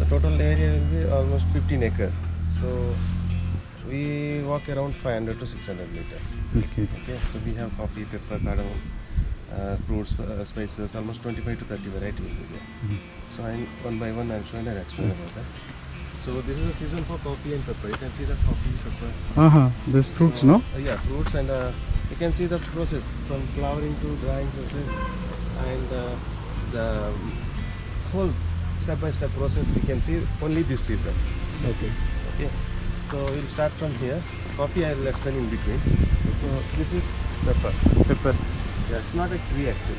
total area will be almost 15 acres. So we walk around 500 to 600 meters. Okay. Okay, so we have coffee, pepper, cardamom, fruits, spices, almost 25 to 30 variety will be there. So one by one I'll show and I'll explain about that. So this is the season for coffee and pepper. You can see the coffee, pepper. This fruits, So, no? Yeah, fruits, and you can see the process from flowering to drying process, and the whole step-by-step process you can see only this season. Okay. Okay, so we'll start from here. Coffee I will explain in between. So this is pepper. Pepper. Yeah, it's not a tree actually.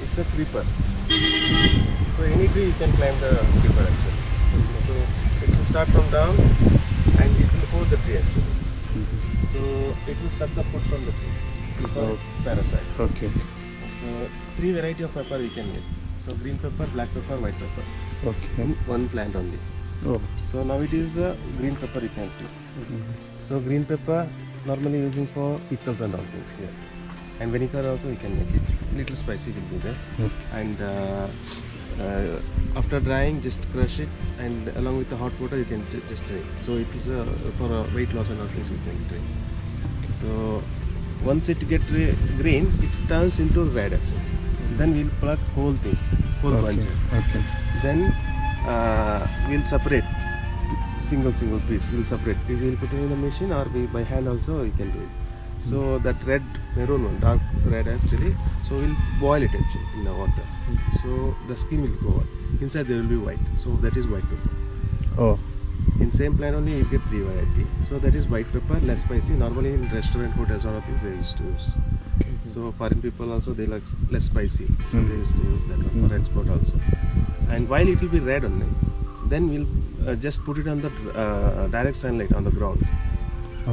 It's a creeper. So any tree you can climb the creeper actually. So it will start from down and it will hold the tree actually. So it will suck the food from the tree. It's called parasite. Okay. So three variety of pepper you can get. So green pepper, black pepper, white pepper. Okay. In one plant only. Oh. So now it is green pepper you can see. So green pepper normally using for pickles and all things here. And vinegar also you can make it. Little spicy will be there. Okay. And after drying, just crush it, and along with the hot water you can just drink. So it is for weight loss and all things you can drink. So once it get green, it turns into red actually. Then we'll pluck whole thing, whole bunches. Okay. Then we'll separate single piece. We'll separate. We will put it in the machine, or we by hand also you can do it. So that red maroon one, dark red actually. So we'll boil it actually in the water. So the skin will go out. Inside there will be white. So that is white pepper. Oh. In same plant only you get three variety. So that is white pepper, less spicy. Normally in restaurant, hotels, all of things they used to use. So foreign people also they like less spicy. So they used to use that one for export also. And while it will be red only, then we'll just put it on the direct sunlight on the ground.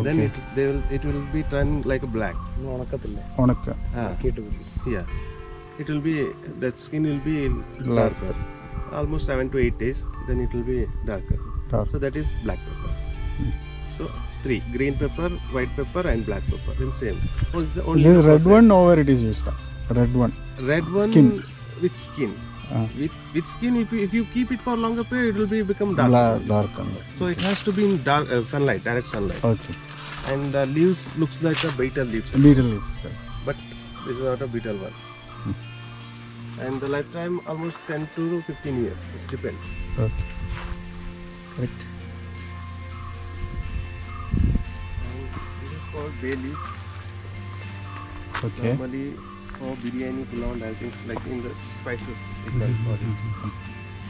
Then it will be turning like a black. Onakka. Yeah, it will be, that skin will be darker. Almost 7 to 8 days. Then it will be darker. Dark. So that is black pepper. So three: green pepper, white pepper, and black pepper. In same. Only This the red process. one, over it is used. Red one. Red one Skin. with skin. With skin, if you keep it for longer period, it will become dark. Dark color. So it has to be in dark sunlight, direct sunlight. Okay. And the leaves looks like a betel leaves. Beetle is. But this is not a betel one. And the lifetime almost 10 to 15 years. It depends. Okay. Correct. And this is called bay leaf. Okay. Normally for biryani, pulao, and other things like in the spices. You can call it.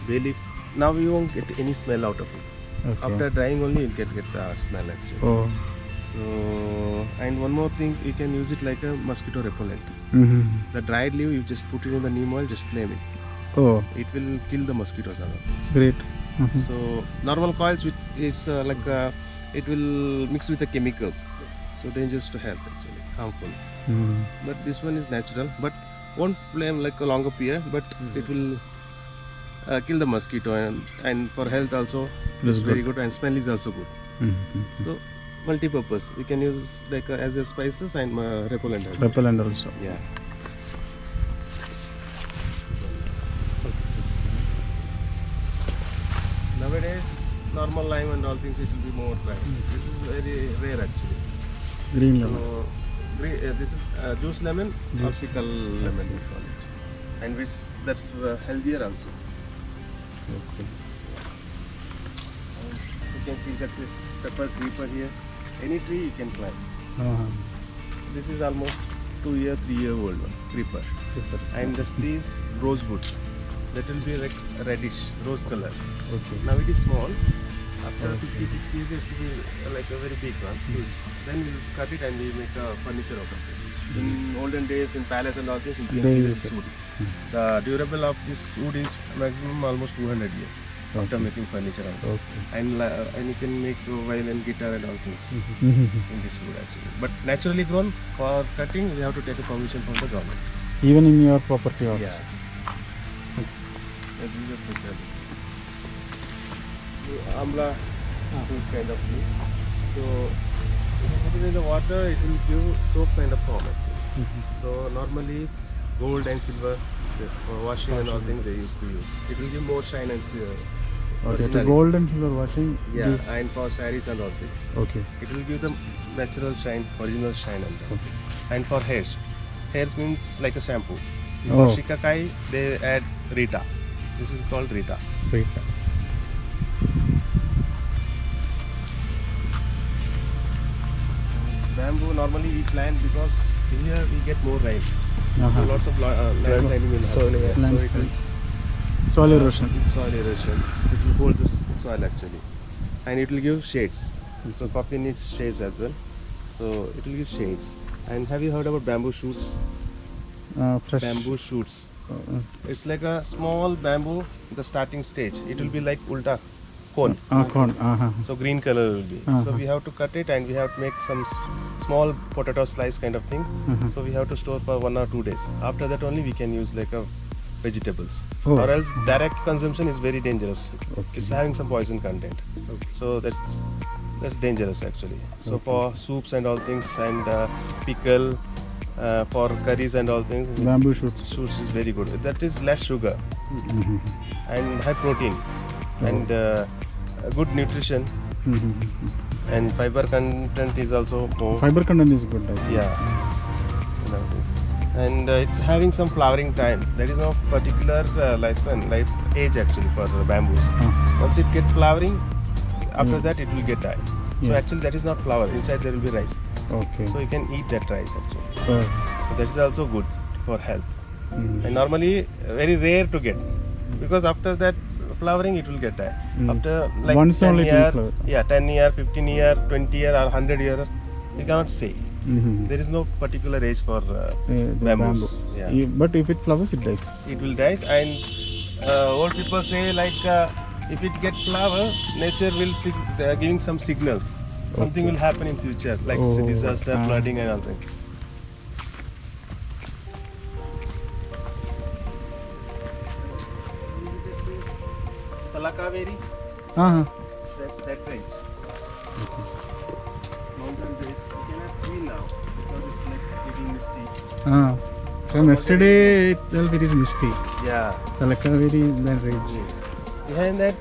Bay leaf. Now we won't get any smell out of it. Okay. After drying only you get the smell actually. Oh. So, and one more thing, you can use it like a mosquito repellent. The dried leaf, you just put it in the neem oil, just flame it. Oh, It will kill the mosquitoes. great. So normal coils, it's it will mix with the chemicals. So dangerous to health actually, harmful. But this one is natural, but won't flame like a longer period, but it will kill the mosquito, and for health also it's very good, and smell is also good. So multi-purpose, we can use like as a spices and repellent as well. Repellent also. Yeah. Nowadays, normal lime and all things, it will be more dry. This is very rare actually. Green lemon. So, this is juice lemon or pickle lemon we call it, and which that's healthier also. Okay. And you can see that pepper creeper here. Any tree you can climb. This is almost 3-year old one, creeper. And this tree is rosewood. That will be like reddish, rose color. Okay. Now it is small. After 50-60 years, it will be like a very big one, huge. Then we'll cut it and we make a furniture out of it. In olden days, in palace and all this, you can see this wood. The durable of this wood is maximum almost 200 years after making furniture out of it. Okay. And you can make violin, guitar and all things in this wood actually. But naturally grown, for cutting, we have to take a permission from the government. Even in your property also. Yeah. This is a special. Amla fruit kind of thing. So if you put it in the water, it will give soap kind of form actually. So normally gold and silver for washing and all things they used to use. It will give more shine and Okay, to Originally. gold and silver washing. Yeah, this- and for sarees and all things. Okay. It will give them natural shine, original shine on them. Okay. And for hairs means like a shampoo. Oh. For Shikakai, they add Rita. This is called Rita. Great. Bamboo normally we plant because here we get more rain. Uh-huh. So lots of landslining will happen. Soil- Yeah, so it landslide. will Soil erosion. soil erosion. It will hold the soil actually, and it will give shades. So coffee needs shades as well. So it will give shades. And have you heard about bamboo shoots? Fresh. Bamboo shoots. Uh, It's like a small bamboo, the starting stage. It will be like ulta cone. corn. Uh-huh. So green color will be. So Uh-huh. we have to cut it and we have to make some small potato slice kind of thing. Uh-huh. So we have to store for 1 or 2 days. After that only we can use like a vegetables. Oh. Or else direct consumption is very dangerous. Okay. It's having some poison content. So that's dangerous actually. So for soups and all things and pickle, for curries and all things, Bamboo shoots. shoots is very good. That is less sugar Mhm. and high protein and good nutrition Mhm. and fiber content is also more. Fiber content is good. I think. Yeah. You know, and it's having some flowering time. There is no particular lifespan, life age actually for the bamboos. Once it get flowering, after that it will get die. So Yeah. actually that is not flower. Inside there will be rice. Okay. So you can eat that rice actually. Oh. So that is also good for health. Mhm. And normally very rare to get because after that flowering it will get die. Mm. After like Once 10 only it will year, flower. yeah, 10 year, 15 year, 20 year or 100 year, you cannot say. Mhm. There is no particular age for The bamboos. bamboo. Yeah. But if it flowers, it dies. It will die and old people say like if it get flower, nature will giving some signals. Something Okay. will happen in future like Oh, disaster, ah. flooding and all things. Talakaveri, Uh-huh. that's that range. Mountain range. You cannot see now because it's like little misty. From yesterday itself, it is misty. Yeah. Talakaveri, that range. Behind that,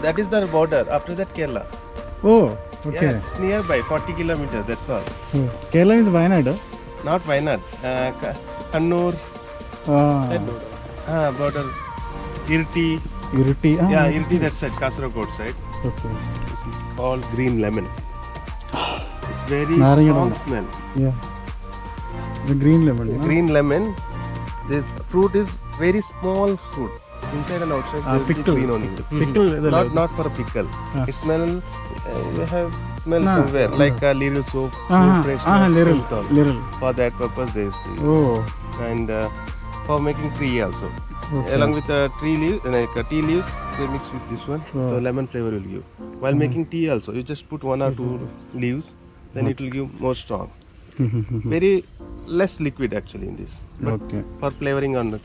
that is the border. After that, Kerala. Oh, okay. Yeah, it's nearby, 40 kilometers. That's all. Oh. Kerala is Wayanad. Not Wayanad. Kannur. Ah, Border. Irti. Irti. Ah, Yeah, Irti that side, Kasaragod side. Okay. This is called green lemon. It's very Naranga strong lemon. smell. Yeah. The green lemon. huh? Green lemon. The fruit is very small fruit. Inside and outside, there will be pickle. green only. Pickle. the Not for a pickle. Ah. It smell. You have smell Nah, somewhere like a little soap. Ah, room freshener, little. synthol. Little. For that purpose, they used to use. Oh. And for making tea also. Okay. Along with the tea leaves, they mix with this one. Oh. So lemon flavor will give. While making tea also, you just put 1 or 2 leaves, then it will give more strong. Very less liquid actually in this. But Okay. for flavoring on the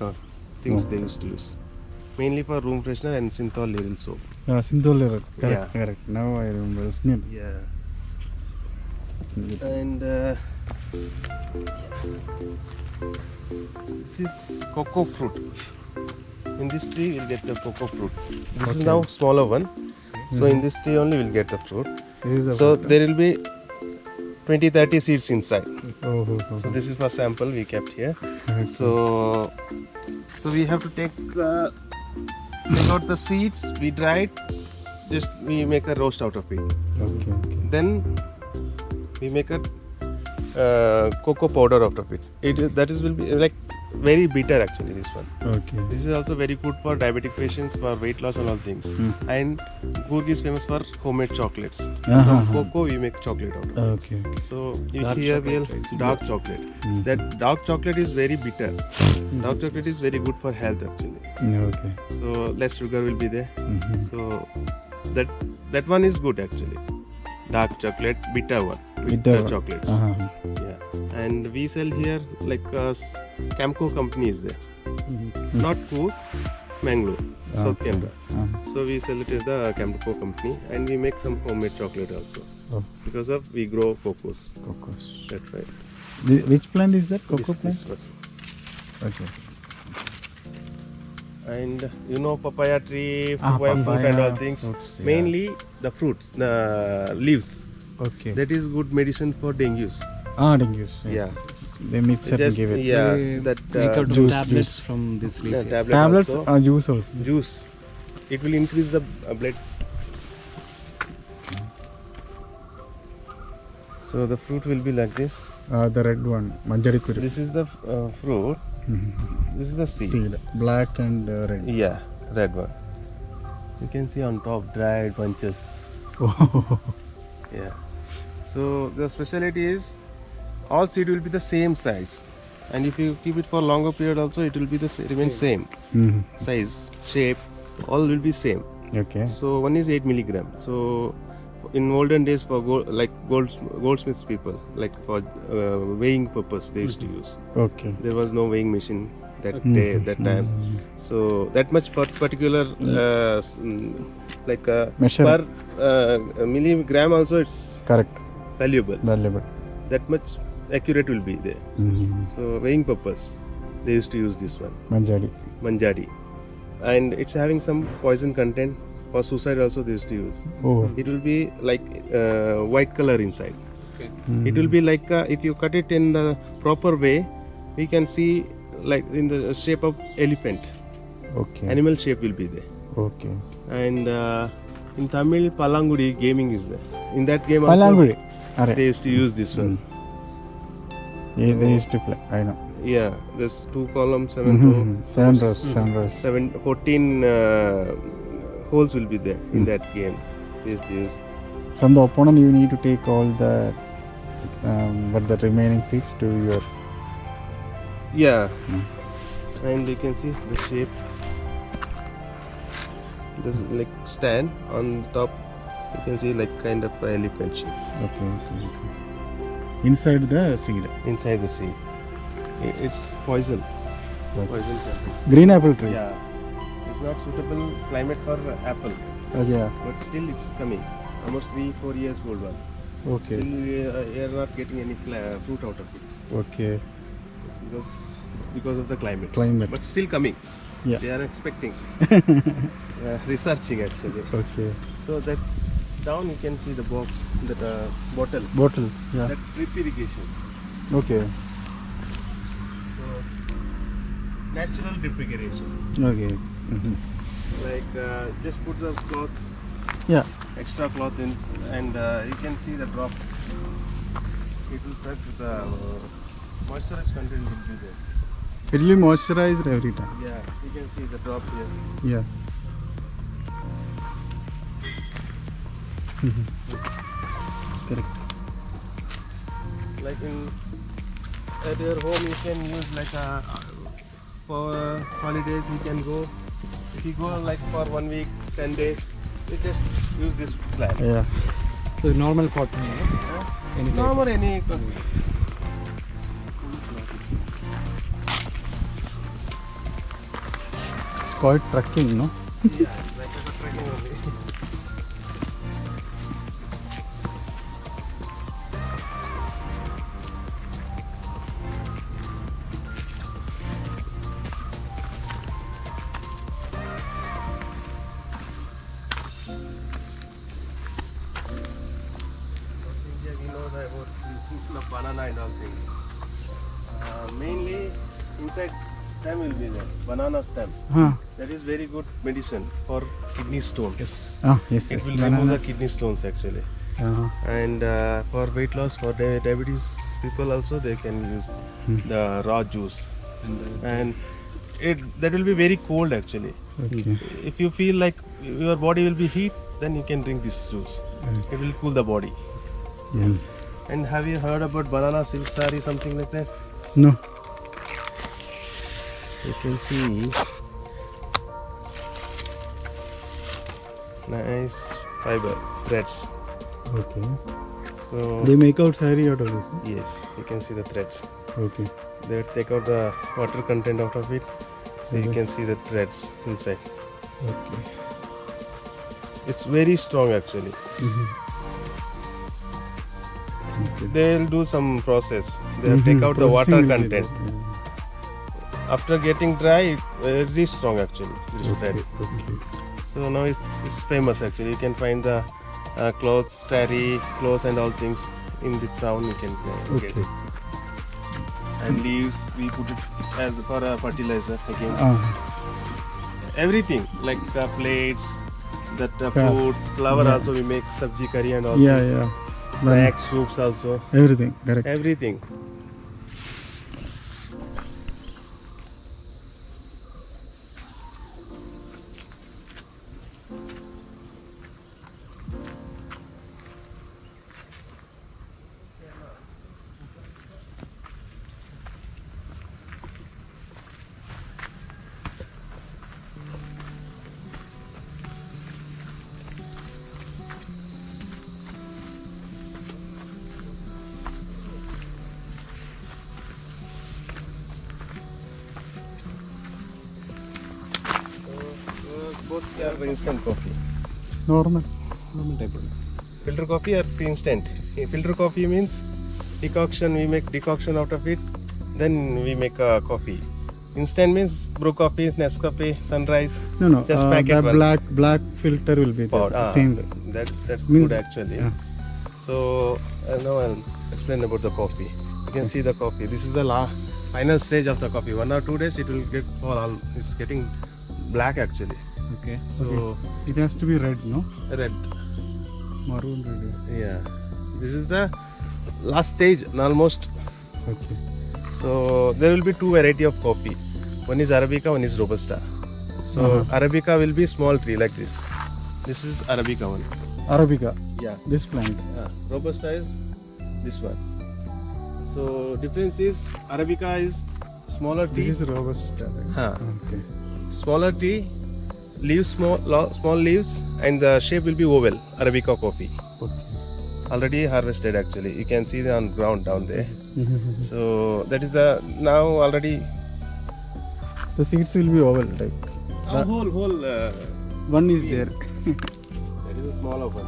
things Oh. they used to use. Mainly for room freshener and synthol little soap. Synthol liver. Correct. Yeah. Correct. Now I remember the smell. Yeah. And this is cocoa fruit. In this tree, we'll get the cocoa fruit. This is Okay. now smaller one. So in this tree only we'll get the fruit. This is the So fruit. there will be 20-30 seeds inside. Oh, oh, oh. So this is for sample we kept here. Okay. So we have to take out the seeds. We dry it. Just we make a roast out of it. Okay. Okay. Then we make a cocoa powder out of it. That is will be like very bitter actually. This one. Okay. This is also very good for diabetic patients, for weight loss and all things. And Coorg is famous for homemade chocolates. Uh-huh. From cocoa we make chocolate out of. Okay. Okay. So you Dark here we chocolate, have right? dark chocolate. Mhm. That dark chocolate is very bitter. Dark chocolate is very good for health actually. Okay. So less sugar will be there. Mhm. So that one is good actually. Dark chocolate, bitter one. Bitter one. chocolates. Uh-huh. Yeah. And we sell here like Camco company is there. Not Coorg, Mangalore, South Okay. Canberra. Uh-huh. So we sell it to the Camco company and we make some homemade chocolate also. Oh, Because of we grow cocos. cocos. That's right. Which plant is that? Cocoa This plant? one. Okay. And you know papaya tree, papaya fruit papaya and all things. fruits, yeah. Mainly the fruits, the leaves. Okay. That is good medicine for dengue. Dengue. Yeah. They mix up and Just give it. yeah, They that make out juice, tablets juice. from this leaf. yeah, yes. tablet Tablets, also, juice also. juice. It will increase the blood. So the fruit will be like this. The red one, manjari kuri. This is the fruit. This is the seed. Seed, black and red. Yeah, red one. You can see on top dried bunches. Oh. Yeah. So the specialty is all seed will be the same size, and if you keep it for longer period also, it will be the remain same Mhm. size, shape, all will be same. Okay. So one is 8 milligram. So in olden days for goldsmiths people, like for weighing purpose, they used to use. Okay. There was no weighing machine that day, that time. So that much for particular like Measure. per milligram also it's Correct. valuable. Valuable. That much accurate will be there. So weighing purpose, they used to use this one, Manjari. manjari, and it's having some poison content. For suicide also they used to use. Oh. It will be like white color inside. It will be like if you cut it in the proper way, we can see like in the shape of elephant. Okay. Animal shape will be there. Okay. And in Tamil, Palangudi gaming is there. In that game also, Palangudi. they Are. used to use this one. Yeah, they used to play. I know. Yeah, there's 2 columns, 7 rows. 7 rows. 7 rows. 14 holes will be there in that game. They used to use. From the opponent, you need to take all the but the remaining seats to your. Yeah, and you can see the shape. This is like stand on the top. You can see like kind of a elephant shape Okay. Inside the seed. inside the seed. It's poison. Okay. Poison content. Green apple tree. Yeah, it's not suitable climate for apple, Yeah. but still it's coming. Almost 3-4 years old one. Okay. Still we are not getting any fruit out of it Okay. because of the climate. Climate. But still coming. Yeah. They are expecting. Researching actually. Okay. So that down you can see the box, that bottle. Bottle. Yeah. That drip irrigation. Okay. So natural drip irrigation. Okay. Like just put the cloths, Yeah. extra cloth in, and you can see the drop. It will serve with the moisture content will be there. It will be moisturized every time. Yeah, you can see the drop here. Yeah. Correct. Like at your home you can use like for holidays you can go. If you go like for 1 week, 10 days, you just use this plan. Yeah. So normal cotton, any No type. more any. It's quite trekking, no? Yeah, like a trekking only. We know that about the banana and all things. Mainly inside stem will be there, banana stem. Huh. That is very good medicine for kidney stones. Yes. Ah, yes. It yes. will remove the kidney stones actually. Uh-huh. And for weight loss, for diabetes people also, they can use the raw juice. And that will be very cold actually. Okay. If you feel like your body will be heat, then you can drink this juice. It will cool the body. Yeah. And have you heard about banana silk saree, something like that? No. You can see nice fiber threads. Okay. So They make out sari out of this. yes, you can see the threads. Okay. They take out the water content out of it, so you can see the threads inside. Okay. It's very strong actually. Okay. They'll do some process. They'll take out the water Processing will be content. there, After getting dry, it's very strong actually. This thread. Okay. So now it's famous actually. You can find the clothes, sari, clothes and all things in this town. You can get Okay. it. And leaves, we put it as for a fertilizer again. Everything like plates, that food, flour Yeah. also we make sabji curry and all. Yeah, things. yeah. Snacks, soups also. Everything, correct. Everything. Both are instant coffee. Normal. Normal type. Filter coffee or instant. Filter coffee means decoction. We make decoction out of it. Then we make coffee. Instant means brew coffee, Nescafe, Sunrise. No. Just packet the one. black filter will be there. Powder. Same way. That's Means- good actually. yeah. So now I'll explain about the coffee. You can see the coffee. This is the final stage of the coffee. 1 or 2 days it will get all. It's getting black actually. Okay. So It has to be red, no? red. Maroon red. Yeah. This is the last stage almost. Okay. So there will be 2 variety of coffee. One is Arabica, one is Robusta. So Arabica will be small tree like this. This is Arabica one. Arabica. Yeah. This plant. Robusta is this one. So difference is Arabica is smaller tree. This is robusta. Huh. Okay. Smaller tree, leaves small leaves, and the shape will be oval. Arabica coffee. Okay. Already harvested actually. You can see the on ground down there. So that is the now already The seeds will be oval type. whole. One is Yeah. there. That is a smaller one.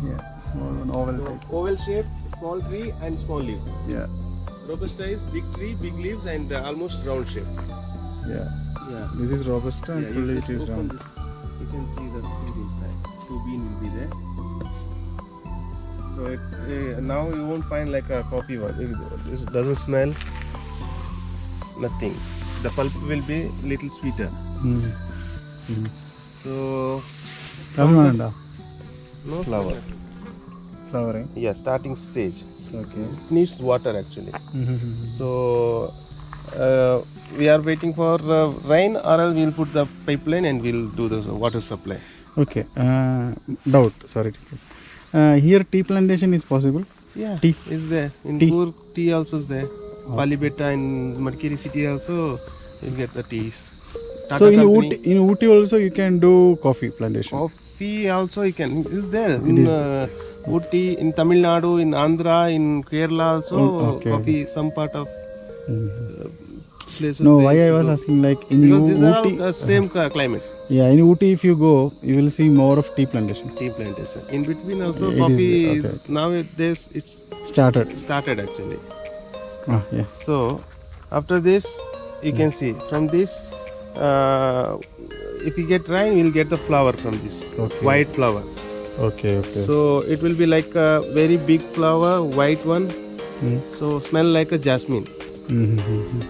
Yeah. Small one, oval So, type. oval shape, small tree and small leaves. Yeah. Robusta is big tree, big leaves and almost round shape. Yeah. Yeah. This is robusta and Yeah, fully you it just is open round. this. You can see the seed inside. 2 bean will be there. So now you won't find like a coffee one. It doesn't smell. Nothing. The pulp will be little sweeter. So Tamil no flower. flowering. Yeah, starting stage. Okay. It needs water actually. So we are waiting for rain, or else we'll put the pipeline and we'll do the water supply. Okay. Doubt. Sorry. Here tea plantation is possible. Yeah, Tea. is there. In Tea. Coorg, tea also is there. Palibeta in Madikeri city also you'll get the teas. Tata So in Company. Ooty also you can do coffee plantation. Coffee also you can. Is there in Ooty, in Tamil Nadu, in Andhra, in Kerala also Okay. coffee. Some part of places. No, they why used I to was do. asking like in Because these are Ooty. all same climate. Yeah, in Ooty if you go, you will see more of tea plantation. Tea plantation. In between also It is, coffee okay. is nowadays it's Started. started actually. Yeah. So after this you can see from this if you get rain we'll get the flower from this Okay. white flower. Okay. So it will be like a very big flower, white one. So smell like a jasmine.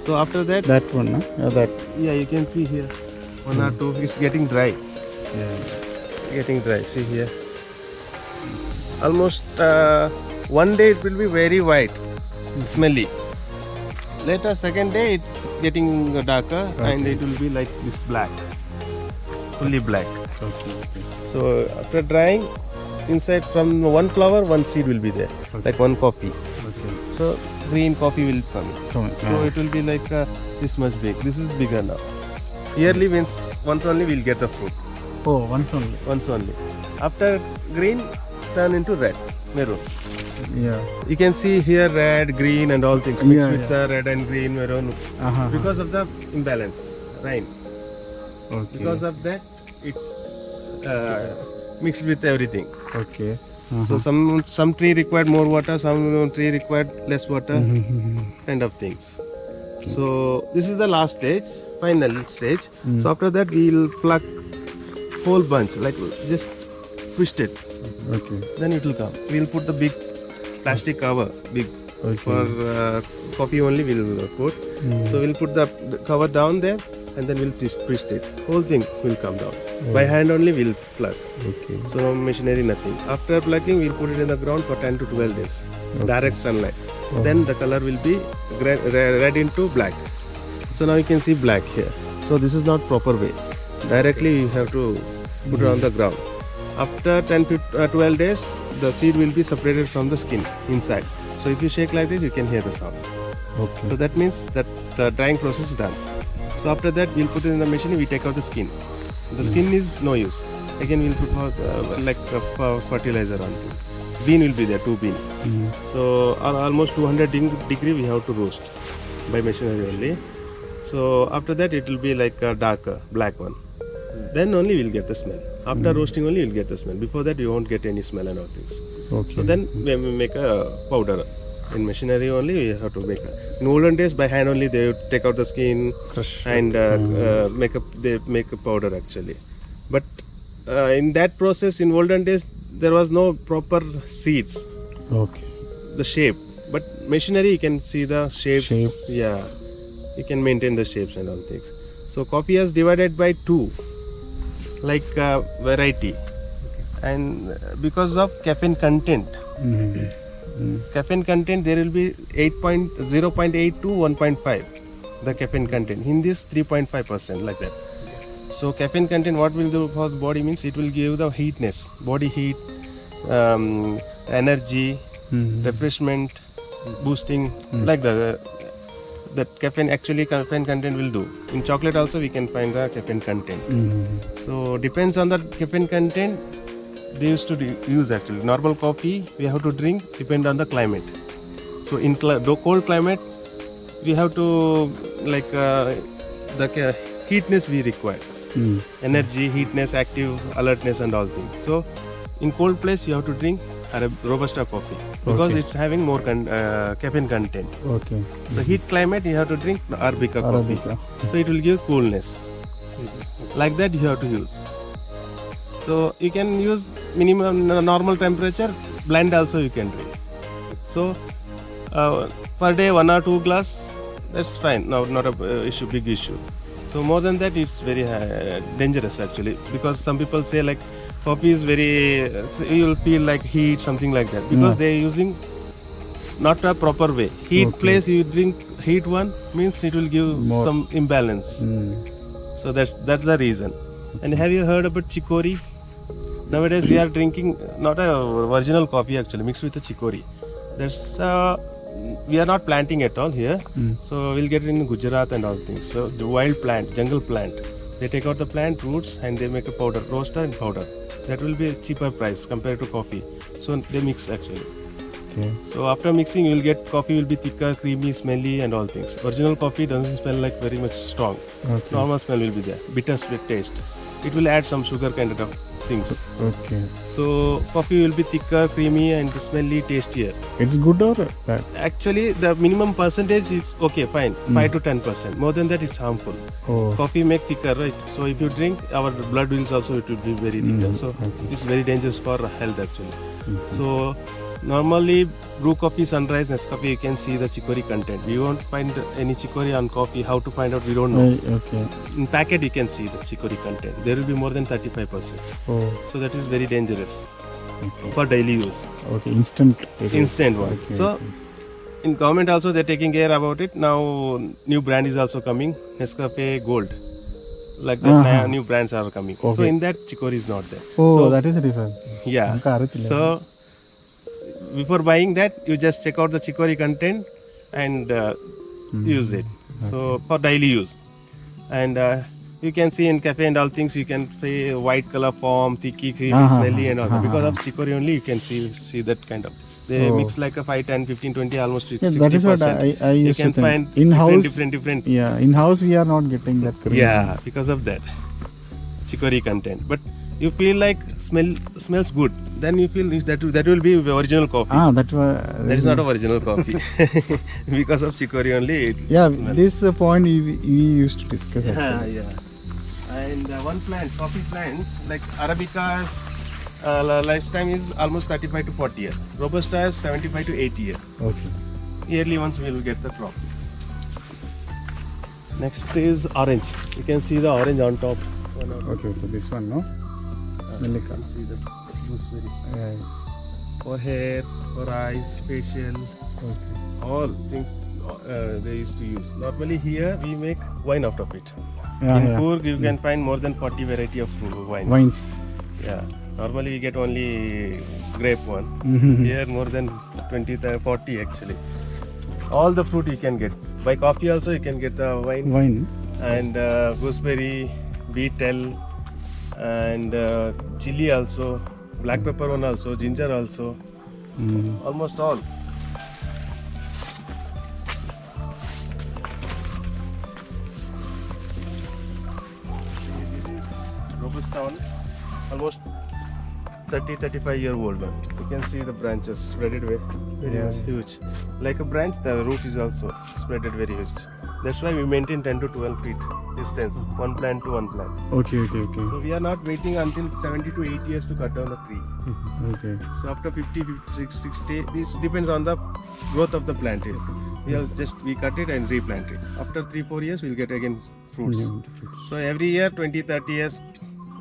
So after that, That one, no? That. yeah, you can see here 1 or 2 it's getting dry. Yeah. Getting dry. See here. Almost one day it will be very white, smelly. Later second day it's getting darker and it will be like this black, fully black. Okay. So after drying, inside from one flower one seed will be there, like one coffee. Okay. So green coffee will come. Come on. So it will be like this much big. This is bigger now. Yearly once only we'll get the fruit. Oh, once only. Once only. After green, turn into red, maroon. Yeah. You can see here red, green and all things mixed Yeah, with the red and green, maroon because of the imbalance, rain. Okay. Because of that, it's mixed with everything. Okay. So some tree required more water, some tree required less water, kind of things. Okay. So this is the last stage, final stage. Mm. So after that we will pluck whole bunch, like just twist it. Okay. Then it will come. We will put the big plastic cover, big Okay. for coffee only. We will put. Mm. So we'll put the cover down there, and then we'll twist it. Whole thing will come down. By hand only we'll pluck. Okay. So no machinery, nothing. After plucking, we'll put it in the ground for 10 to 12 days. Direct sunlight. Then the color will be red into black. So now you can see black here. So this is not proper way. Directly you have to put it on the ground. After 10 to 12 days, the seed will be separated from the skin inside. So if you shake like this, you can hear the sound. Okay. So that means that the drying process is done. So after that, we'll put it in the machine. We take out the skin. The skin is no use. Again, we'll put fertilizer on this. Bean will be there, 2 bean. Mm. So almost 200 degree we have to roast by machinery only. So after that, it will be like a darker black one. Then only we'll get the smell. After roasting only you'll get the smell. Before that, you won't get any smell and all things. Okay. So then we make a powder. In machinery only we have to make. In olden days, by hand only they would take out the skin Crush. and they make a powder actually. But in that process, in olden days, there was no proper seeds, Okay. the shape. But machinery, you can see the shapes. Shapes. Yeah, you can maintain the shapes and all things. So coffee is divided by 2, like variety, and because of caffeine content. Mm. Mm. Caffeine content, there will be 0.8 to 1.5 the caffeine content. In this 3.5% like that. So caffeine content, what will do for the body means it will give the heatness, body heat, energy, refreshment, boosting, like that caffeine content will do. In chocolate also we can find the caffeine content. So depends on the caffeine content they used to use actually. Normal coffee we have to drink depend on the climate. So in cold climate we have to like the heatness we require. Energy, heatness, active, alertness and all things. So in cold place you have to drink Robusta coffee because it's having more caffeine content. Okay. So heat climate you have to drink Arabica coffee. Arabica. So it will give coolness. Like that you have to use. So you can use minimum normal temperature, blend also you can drink. So per day 1 or 2 glass, that's fine. No, not a big issue. So more than that, it's very dangerous actually, because some people say like coffee is very, you'll feel like heat, something like that, because they're using not a proper way. Heat place you drink heat one means it will give some imbalance. So that's the reason. And have you heard about chicory? Nowadays we are drinking not a original coffee actually, mixed with the chicory. We are not planting at all here. So we'll get it in Gujarat and all things. So the wild plant, jungle plant, they take out the plant roots and they make a powder, roaster and powder. That will be a cheaper price compared to coffee. So they mix actually. Okay. So after mixing, you will get coffee will be thicker, creamy, smelly and all things. Original coffee doesn't smell like very much strong. Okay. Normal smell will be there, bitter sweet taste. It will add some sugar kind of things. Okay. So coffee will be thicker, creamy and smelly, tastier. It's good or bad? Actually, the minimum percentage is okay, fine, 5 to 10%. More than that, it's harmful. Oh. Coffee make thicker, right? So if you drink, our blood will also it will be very thicker. So it's very dangerous for health actually. So normally brew coffee, sunrise, Nescafe, you can see the chicory content. We won't find any chicory on coffee. How to find out? We don't know. Okay. In packet, you can see the chicory content. There will be more than 35%. Oh. So that is very dangerous Okay. for daily use. Okay. Instant. Instant one. Okay, So in government also they're taking care about it. Now new brand is also coming, Nescafe Gold. Like that, new brands are coming. So in that chicory is not there. Oh, so, that is a difference. yeah. So before buying that, you just check out the chicory content and use it. So for daily use. And you can see in cafe and all things, you can see white color form, thicky, creamy, smelly and all that. Because of chicory only, you can see that kind of. They mix like a 5, 10, 15, 20, almost 60%. That is what I used you can to find think. In-house, different. Yeah, in-house we are not getting that cream. Yeah, because of that chicory content. But you feel like smells good, then you feel that will be original coffee. That was. That is not a original coffee because of chicory only. Yeah, this point we used to discuss. Actually. Yeah. And one plant, coffee plants like Arabica's lifetime is almost 35 to 40 years. Robusta is 75 to 80 years. Okay. Yearly once we will get the crop. Next is orange. You can see the orange on top. Okay, so this one, no? Nellika. See the gooseberry. Yeah. For hair, for eyes, facial, Okay. all things they used to use. Normally here we make wine out of it. Yeah, In yeah. Coorg you can find more than 40 variety of wines. Wines. Yeah. Normally we get only grape one. Mhm. Here more than 20, 40 actually. All the fruit you can get. By coffee also you can get the wine. Wine. And gooseberry, beetle, and chili also, black pepper one also, ginger also, almost all. This is Robusta one, almost 30-35 year old one. You can see the branches spreaded very much huge. Like a branch, the root is also spreaded very huge. That's why we maintain 10 to 12 feet distance, one plant to one plant. Okay, okay, okay. So we are not waiting until 70 to 80 years to cut down the tree. Okay. So after 50, 56, 60, this depends on the growth of the plant here. We cut it and replant it. After 3-4 years, we'll get again fruits. So every year, 20-30 years,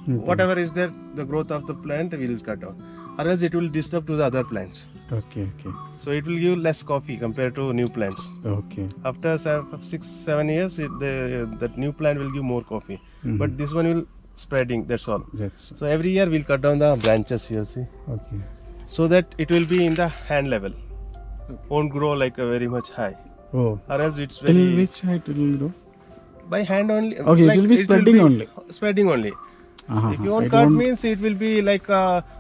whatever is there, the growth of the plant will cut down. Or else it will disturb to the other plants. Okay, okay. So it will give less coffee compared to new plants. Okay. After 6-7 years, that new plant will give more coffee. But this one will spreading, that's all. That's So every year we'll cut down the branches here, see. okay. So that it will be in the hand level. Won't grow like a very much high. Oh. Or else it's Till very... which height it will go? By hand only. Okay, it will be spreading only. Spreading only. Uh-huh. If you want cut means it will be like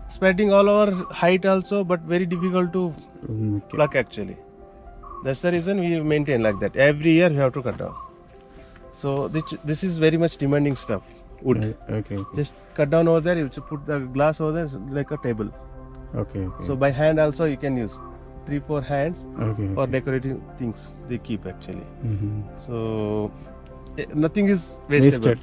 spreading all over height also, but very difficult to Okay. pluck actually. That's the reason we maintain like that. Every year we have to cut down. So this is very much demanding stuff, wood. Okay. Just cut down over there, you should put the glass over there, it's like a table. Okay. Okay. So by hand also you can use 3-4 hands Okay. for decorative things they keep actually. Mm-hmm. So nothing is wastable.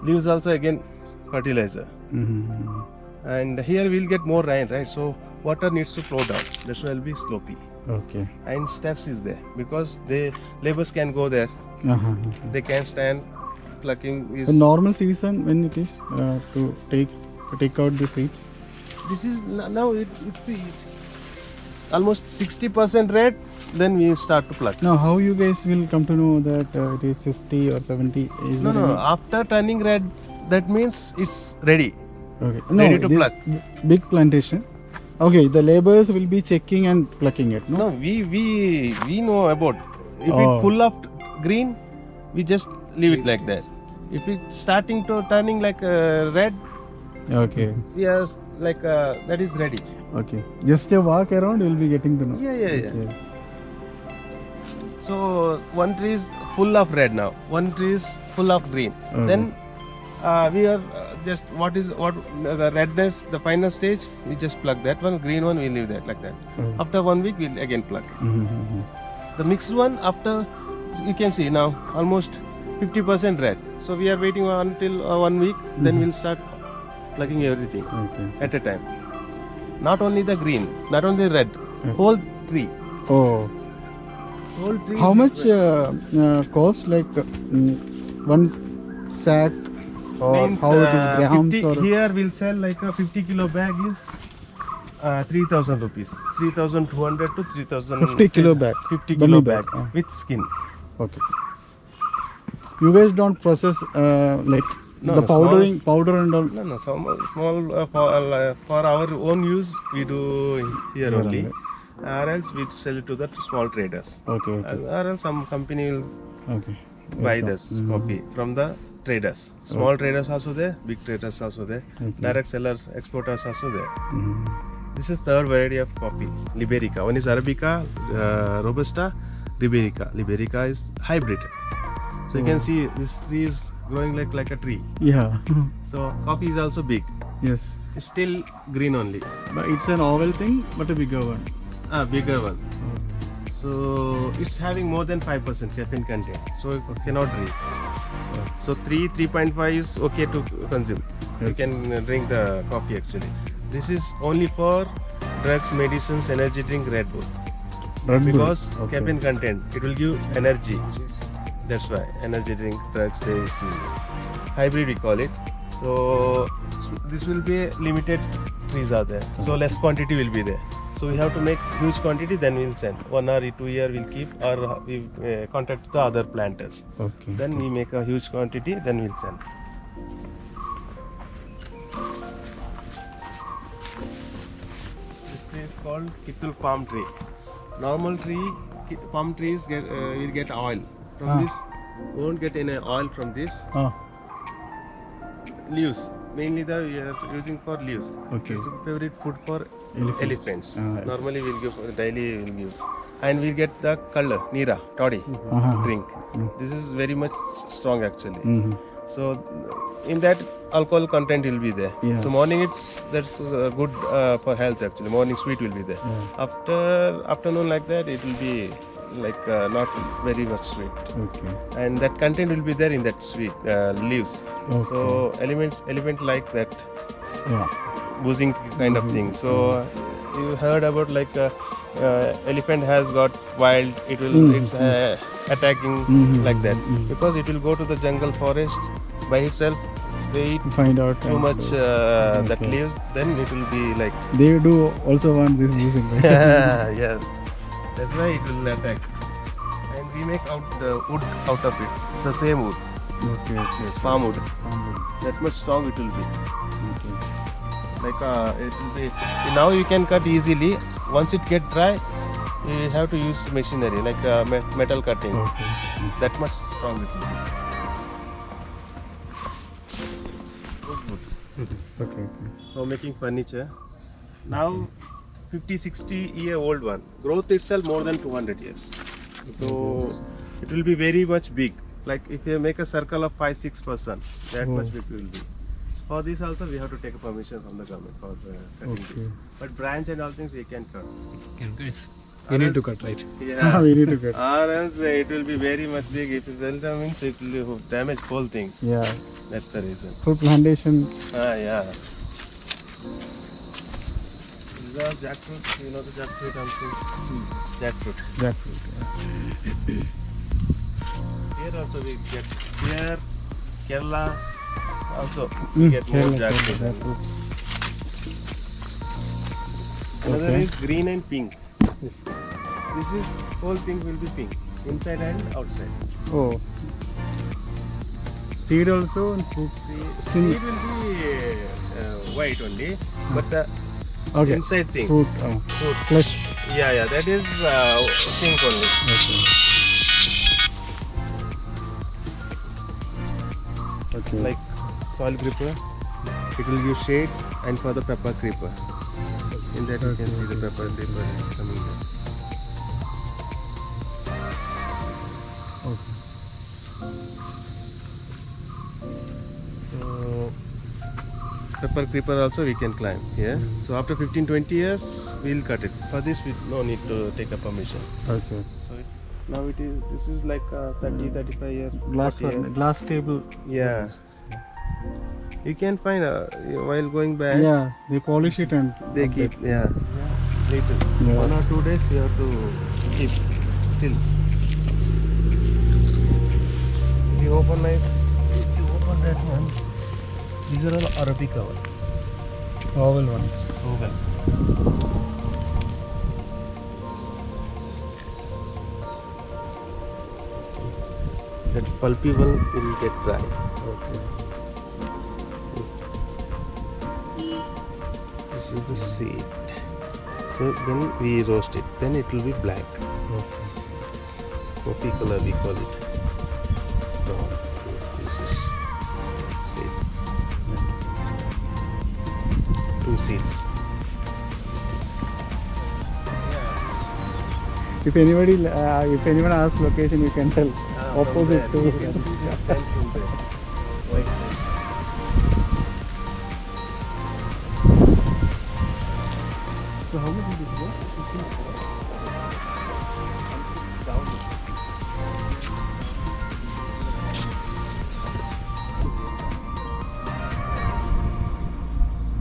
Leaves also again fertilizer. Mm-hmm. And here we'll get more rain, right? So water needs to flow down. This will be slopey. Okay. And steps is there because laborers can go there. Uh-huh. They can stand. Plucking is. The normal season when it is to take out the seeds. This is now it's almost 60% red. Then we start to pluck. Now, how you guys will come to know that it is 60 or 70? Is No, there no. any- After turning red, that means it's ready. Okay. Ready to this pluck. Big plantation. Okay, the laborers will be checking and plucking it. No. No, we know about. If Oh. it's full of green, we just leave it like that. If it's starting to turning like red, Okay. we are like that is ready. Okay. Just a walk around, you'll be getting to know. Yeah. Okay. So one tree is full of red now. One tree is full of green. Okay. Then we are just what the redness, the final stage. We just pluck that one. Green one we leave that like that. Okay. After 1 week we'll again pluck. Mm-hmm. The mixed one after you can see now almost 50% red. So we are waiting until 1 week. Then we'll start plucking everything Okay. at a time. Not only the green, not only red, whole tree. Oh. Whole tree. How is much red. cost like one sack or Means, how it is grams 50 or here we'll sell like a 50 kilo bag is 3,000 rupees. 3,200 to 3,000. 50 kilo bag. 50 Dummy kilo bag. bag with skin. Okay. You guys don't process like No, the no, powdering, powder and all. No, small for our own use we do here only. Or else we sell it to the small traders. Okay. Okay. Or else some company will Okay. buy this coffee from the traders. Small traders also there, big traders also there. Okay. Direct sellers, exporters also there. Mhm. This is third variety of coffee, Liberica. One is Arabica, Robusta, Liberica. Liberica is hybrid. So you can see this tree is growing like a tree. Yeah. So coffee is also big. Yes. It's still green only. But it's an oval thing, but a bigger one. Bigger one. So it's having more than 5% caffeine content, so it cannot drink. So 3.5 is okay to consume. You can drink the coffee actually. This is only for drugs, medicines, energy drink, Red Bull. Red Bull. Because Okay. caffeine content, it will give energy. That's why energy drink, drugs they used to use. Hybrid we call it. So this will be limited trees are there. So less quantity will be there. So we have to make huge quantity, then we'll send. 1 or 2 year we'll keep, or we contact the other planters. Okay. Then we make a huge quantity, then we'll send. This tree is called Kittul palm tree. Normal tree, palm trees will get oil. From this, won't get any oil from this. Leaves. Mainly we are using for leaves. Okay. It's a favorite food for elephants. Right. Normally we'll give daily we'll give. And we'll get the color, Nira, toddy, drink. This is very much strong actually. So in that alcohol content will be there. Yeah. So morning that's good for health actually. Morning sweet will be there. After afternoon like that it will be like not very much sweet. Okay. And that content will be there in that sweet leaves. Okay. So element like that Yeah. boozing kind of thing. So you heard about like elephant has got wild, it will it's attacking like that because it will go to the jungle forest by itself. They eat Find out too much that leaves, then it will be like They do also want this using, right? yeah, that's why it will attack. And we make out the wood out of it, the same wood, Okay. palm wood. Okay. That much strong it will be. Okay. Like it will be. Now you can cut easily. Once it get dry, you have to use machinery like metal cutting. Okay. That much strong it will be. Okay. For making furniture. Now 50-60-year-old one. Growth itself more than 200 years. So it will be very much big. Like if you make a circle of 5-6%, that much big will be. For this also we have to take a permission from the government for the cutting this. But branch and all things we can cut. You need to cut, right? Yeah. We need to get. Or else it will be very much big. If it delta means it will damage whole thing. Yeah. That's the reason. Fruit plantation. Yeah. These are jackfruit. You know the jackfruit also. Jackfruit. Jackfruit. Here also we get. Here, Kerala also we get more jackfruit. Another Okay. is green and pink. This is whole thing will be pink, inside and outside. Oh. Seed also and fruit. Seed will be white only, but the Okay. inside thing, Fruit. fruit. Flesh. Yeah, that is pink only. Okay. Okay. Like soil creeper, it will give shades, and for the pepper creeper, in that you can see the pepper creeper is coming there. Okay. So pepper creeper also we can climb here. So after 15-20 years we'll cut it. For this we no need to take a permission. Okay. So now this is like 30-35 years. Glass 40 years. glass table. Yeah. You can find while going back. Yeah, they polish it and They keep, yeah. Little. Yeah. 1 or 2 days you have to keep still. If you open that one, these are all Arabica one. oval ones. Oval. That pulpy one will get dry. Okay. This is the seed. So then we roast it. Then it will be black. Okay. Coffee color we call it. Brown. This is seed. 2 seeds. If anyone asks location, you can tell. Opposite to. So how much is this one?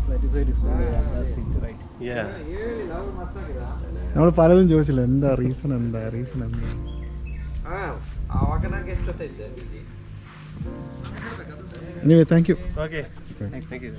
That is why it is called right? Yeah. നമ്മൾ പലതും ചോദിച്ചില്ല എന്താ reason എന്താ anyway thank you Okay. Thank you.